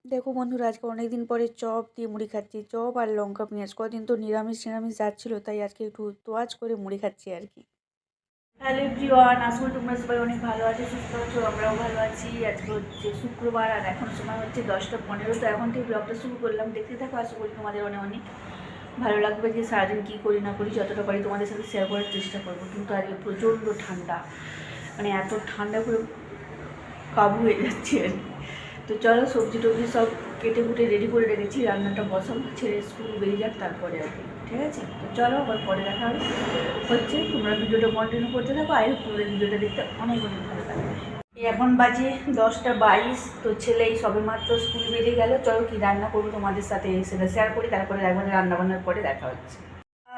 দেখো বন্ধুরা, আজকে অনেকদিন পরে চপ দিয়ে মুড়ি খাচ্ছি। চপ আর লঙ্কা পেঁয়াজ। কদিন তো নিরামিষ যাচ্ছিলো, তাই আজকে একটু তোয়াজ করে মুড়ি খাচ্ছি আর কি। হ্যালো এভরিওয়ান, আসলে তোমরা সবাই অনেক ভালো আছো, সুস্থ আছো, আমরাও ভালো আছি। আজকে হচ্ছে শুক্রবার আর এখন সময় হচ্ছে 10টা 15। তো এখন থেকে ব্লগটা শুরু করলাম, দেখতে থাকো। আশা করি তোমাদের অনেক অনেক ভালো লাগবে যে সারাদিন কী করি না করি যতটা পারি তোমাদের সাথে শেয়ার করার চেষ্টা করবো। কিন্তু আজকে প্রচণ্ড ঠান্ডা, মানে এত ঠান্ডা করে কাবু হয়ে যাচ্ছে আর কি। তো চলো, সবজি টবজি সব কেটে কুটে রেডি করে রেখেছি, রান্নাটা বসাবো, ছেড়ে স্কুল বেরিয়ে যাক তারপরে আর কি। ঠিক আছে, তো চলো আবার পরে দেখা হচ্ছে। তোমরা ভিডিওটা কন্টিনিউ করতে থাকো। আই হোপ তোমাদের ভিডিওটা দেখতে অনেক অনেক ভালো লাগবে। এখন বাজে 10টা 22। তো ছেলে এই সবে মাত্র স্কুল বেরিয়ে গেল। চলো কি রান্না করবো তোমাদের সাথে সেটা শেয়ার করি, তারপরে একবার রান্না বান্নার পরে দেখা হচ্ছে।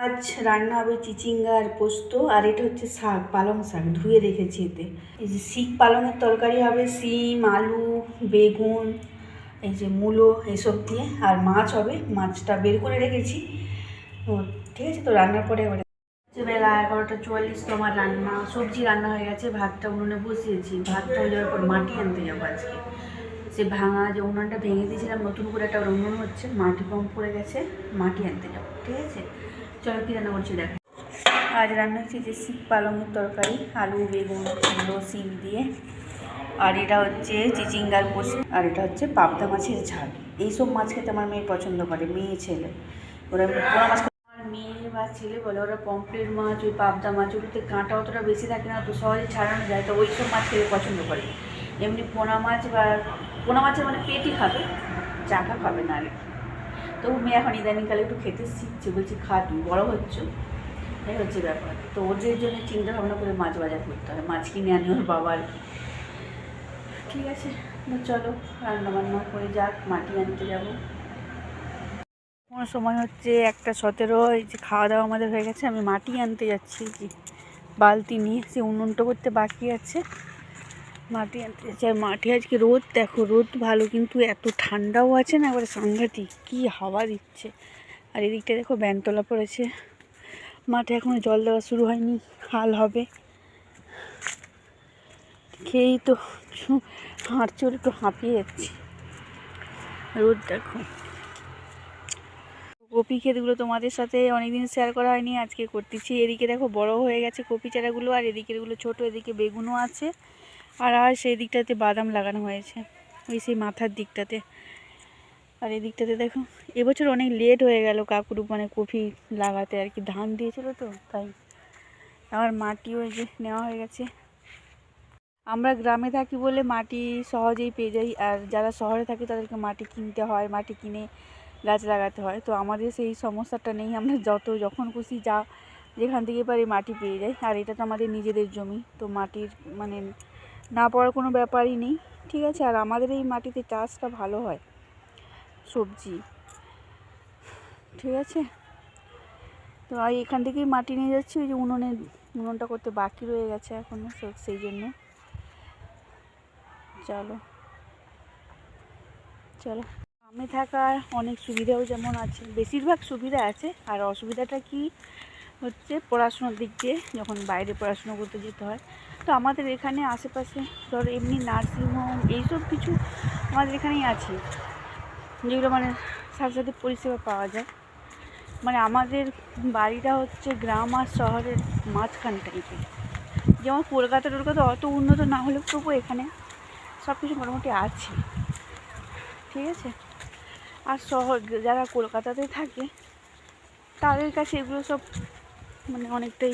আজ রান্না হবে চিচিঙ্গা আর পোস্ত, আর এটা হচ্ছে শাক, পালং শাক ধুয়ে রেখেছি। এতে এই যে শিক পালংয়ের তরকারি হবে, শিম আলু বেগুন এই যে মূলো এসব দিয়ে, আর মাছ হবে, মাছটা বের করে রেখেছি। তো ঠিক আছে, তো রান্নার পরে এবারে বেলা 11টা 44। তো আমার রান্না সবজি রান্না হয়ে গেছে, ভাতটা উনুনে বসিয়েছি। ভাতটা হয়ে যাওয়ার পর মাটি আনতে যাবো আজকে। সে ভাঙা যে উনুনটা ভেঙে দিয়েছিলাম, নতুন করে একটা উনুন হচ্ছে, মাটি কম পড়ে গেছে, মাটি আনতে যাবো। ঠিক আছে, চলো কী রান্না করছি দেখো। আজ রান্না হচ্ছে যে শিক পালংয়ের তরকারি, আলু বেগুন মূলো শিম দিয়ে। আর এটা হচ্ছে চিচিঙ্গার পোস্ত, আর এটা হচ্ছে পাবদা মাছের ঝাল। এইসব মাছ খেতে আমার মেয়ে পছন্দ করে, মেয়ে ছেলে। ওরা পোনা মাছ, আমার মেয়ে বা ছেলে বলে ওরা পমফ্রেট মাছ, ওই পাবদা মাছ, ওগুলোতে কাঁটা অতটা বেশি থাকে না, তো সহজে ছাড়ানো যায়, তো ওই সব মাছ খেতে পছন্দ করে। এমনি পোনা মাছ বা পোনা মাছের মানে পেটি খাবে, চাকা খাবে না আর কি। তো মেয়ে এখন ইদানিংকালে একটু খেতে শিখছে, বলছি খা, তুই বড়ো হচ্ছে, এই হচ্ছে ব্যাপার। তো ওদের জন্য চিন্তা ভাবনা করে মাছ বাজার করতে হয়, মাছ কিনে আনি ওর বাবার। ঠিক আছে, চলো রান্নাবান্না করে যাক, মাটি আনতে যাবো। কোনো সময় হচ্ছে 1টা 17। এই যে খাওয়া দাওয়া আমাদের হয়ে গেছে, আমি মাটি আনতে যাচ্ছি যে বালতি নিয়ে। সে উনুনটা করতে বাকি আছে, মাটি আনতে যাচ্ছি। আর মাটি আজকে রোদ দেখো, রোদ ভালো, কিন্তু এত ঠান্ডাও আছে না, একবারে সাংঘাতিক, কী হাওয়া দিচ্ছে। আর এদিকটা দেখো ব্যানতলা পড়েছে, মাঠে এখনও জল দেওয়া শুরু হয়নি, হাল হবে। খেয়েই তো হাঁট চড়ে একটু হাঁপিয়ে যাচ্ছি, রোদ দেখো। কপি ক্ষেতগুলো তোমাদের সাথে অনেকদিন শেয়ার করা হয়নি, আজকে করতেছি। এদিকে দেখো বড় হয়ে গেছে কপি চারাগুলো, আর এদিকেরগুলো ছোটো। এদিকে বেগুনও আছে, আর সেই দিকটাতে বাদাম লাগানো হয়েছে, ওই সেই মাথার দিকটাতে। আর এদিকটাতে দেখো এবছর অনেক লেট হয়ে গেল কাকুর মানে কপি লাগাতে আর কি, ধান দিয়েছিল তো তাই। আমার মাটিও এই যে নেওয়া হয়ে গেছে। আমরা গ্রামে থাকি বলে মাটি সহজেই পেয়ে যাই, আর যারা শহরে থাকে তাদেরকে মাটি কিনতে হয়, মাটি কিনে গাছ লাগাতে হয়। তো আমাদের সেই সমস্যাটা নেই, আমরা যখন খুশি যেখান থেকে পারি মাটি পেয়ে যাই। আর এটা তো আমাদের নিজেদের জমি, তো মাটির মানে না পাওয়ার কোনো ব্যাপারই নেই। ঠিক আছে, আর আমাদের এই মাটিতে চাষটা ভালো হয়, সবজি। ঠিক আছে, তো এখান থেকেই মাটি নিয়ে যাচ্ছি। ওই যে উনুনটা করতে বাকি রয়ে গেছে এখনও, সেই জন্য। চলো চলো। গ্রামে থাকার অনেক সুবিধাও যেমন আছে, বেশিরভাগ সুবিধা আছে। আর অসুবিধাটা কি হচ্ছে, পড়াশোনার দিক দিয়ে যখন বাইরে পড়াশোনা করতে যেতে হয়। তো আমাদের এখানে আশেপাশে ধরো এমনি নার্সিংহোম এইসব কিছু আমাদের এখানেই আছে, যেগুলো মানে সাথে সাথে পরিষেবা পাওয়া যায়। মানে আমাদের বাড়িটা হচ্ছে গ্রাম আর শহরের মাঝখান টাইপের। যেমন কলকাতা অত উন্নত না হলেও তবু এখানে সব কিছু মোটামুটি আছে। ঠিক আছে, আর যারা কলকাতাতে থাকে তাদের কাছে এগুলো সব মানে অনেকটাই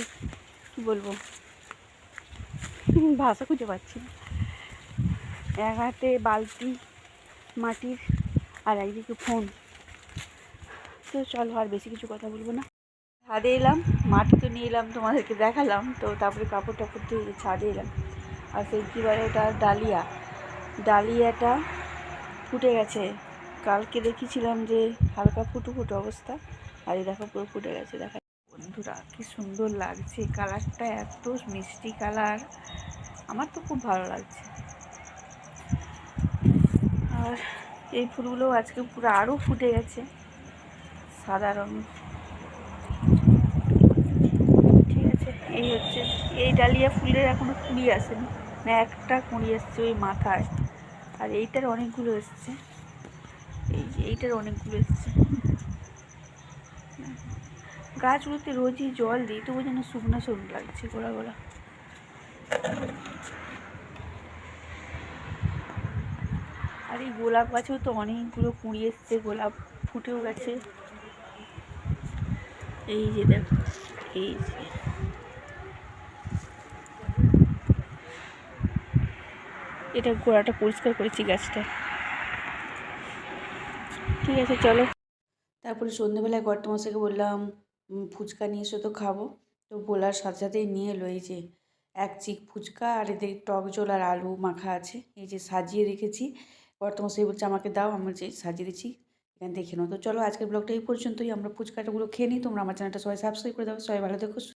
কী বলবো, ভাষা খুঁজে পাচ্ছি না। এক হাতে বালতি মাটির, আর একদিকে ফোন। তো চলো আর বেশি কিছু কথা বলবো না। ছাদে এলাম, মাটি তো নিয়ে এলাম, তোমাদেরকে দেখালাম। তো তারপরে কাপড় টাপড় দিয়ে ছাদে এলাম। আর সেই কী বলে ওটা, ডালিয়াটা ফুটে গেছে। কালকে দেখেছিলাম যে হালকা ফুটো ফুটো অবস্থা, আর এই দেখো পুরো ফুটে গেছে। দেখা বন্ধুরা কি সুন্দর লাগছে, কালারটা এত মিষ্টি কালার, আমার তো খুব ভালো লাগছে। আর এই ফুলগুলো আজকে পুরো আরও ফুটে গেছে সাদা রঙের। ঠিক আছে, এই হচ্ছে এই ডালিয়া ফুলের এখনও কুঁড়ি আসেনি, না একটা কুঁড়ি এসছে ওই মাথায়, আর এইটার অনেকগুলো এসছে। এই যে এইটার অনেকগুলো এসছে। গাছগুলোতে রোজই জল দিই, তবু যেন শুকনো শুকনো লাগছে গোড়া গোড়া। আর এই গোলাপ গাছেও তো অনেকগুলো কুঁড়ি এসছে, গোলাপ ফুটেও গেছে। এই যে দেখো, এই যে এটা গোড়াটা পরিষ্কার করেছি গাছটা। ঠিক আছে চলো। তারপরে সন্ধ্যেবেলায় কর্তামশাইকে বললাম ফুচকা নিয়ে এসো তো খাবো। তো বলার সাথে সাথেই নিয়ে এলো এই যে এক চিক ফুচকা, আর এদের টক ঝোল আর আলু মাখা আছে, এই যে সাজিয়ে রেখেছি। কর্তামশাই বলছে আমাকে দাও, আমি যে সাজিয়ে দিচ্ছি, এখানে দেখে নাও। তো চলো আজকের ব্লগটা এই পর্যন্তই। আমরা ফুচকাটাগুলো খেয়ে নিই। তোমরা আমার চ্যানেলটা সবাই সাবস্ক্রাইব করে দাও। সবাই ভালো থেকো।